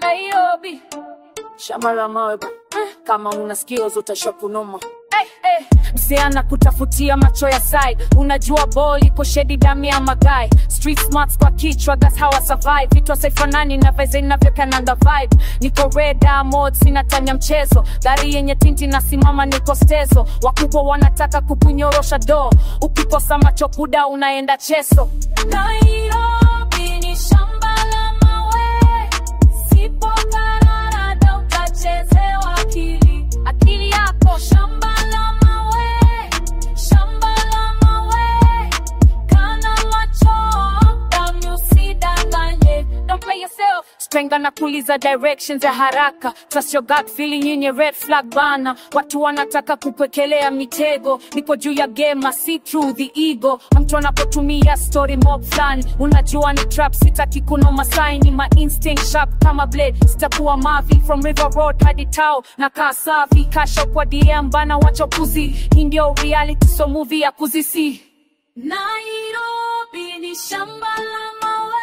Nairobi shamba la mawe, kama una skills utashoku noma. Msiana kutafutia macho ya side, unajua ball iko shady damu ya magai. Street smarts kwa kichwa, that's how I survive. Vitu saifanani na vibe inavyokananga vibe. Niko red mode, sina time ya mchezo. Gari yenye tinti nasimama niko stezo. Wakubwa wanataka kukunyorosha do, ukikosa macho kuda unaenda cheso. Nairobi ni shamba la mawe, sipo karara utachezewa akili. Akili yako shamba la mawe, shamba la mawe. Kana macho damu usidanganye. Don't play yourself. Strength na kuuliza directions ya haraka. Trust your gut feeling yenye red flag bana. Watu wanataka kupekelea mitego. Niko juu ya game, see through the ego. Mtu anapotumia story mob flani, unajua ni trap, sitaki kunoma sign. My instinct sharp kama blade, sitakuwa mavi. From River Road hadi Tao na Kasavi. Kasha kwa DM bana wachopuzi. Hii ndio reality, so movie ya kuzisi. Nairobi ni shamba la mawe,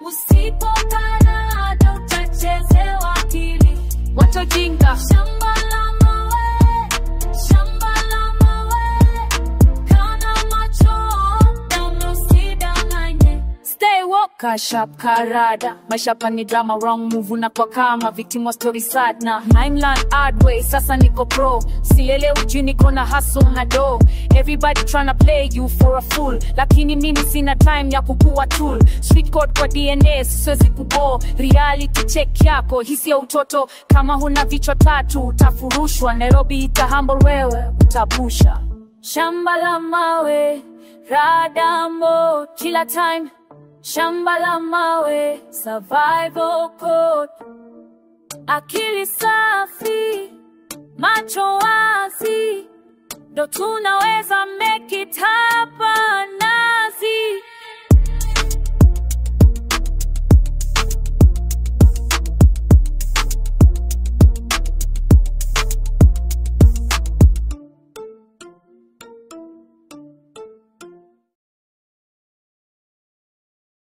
usipokana utachezewa akili. Watu jinga shamba la mawe, shamba la mawe. Kana macho damu usidanganye. Stay woke, sharp karada. Maisha pani drama, wrong move na kwa kama victim wa story sad na I'm learn hard way, sasa niko pro. Sielewi juu niko na hustle na do. Everybody tryna play you for a fool, lakini mimi sina time ya kukua tool. Street code kwa DNA, siwezi kubo. Reality check yako, hisi ya utoto. Kama huna vichwa tatu, utafurushwa. Nairobi itahumble wewe, utabusha. Shamba la mawe, radambo, kila time. Shamba la mawe, survival code. Akili safi, macho wazi, ndo tunaweza make it happen.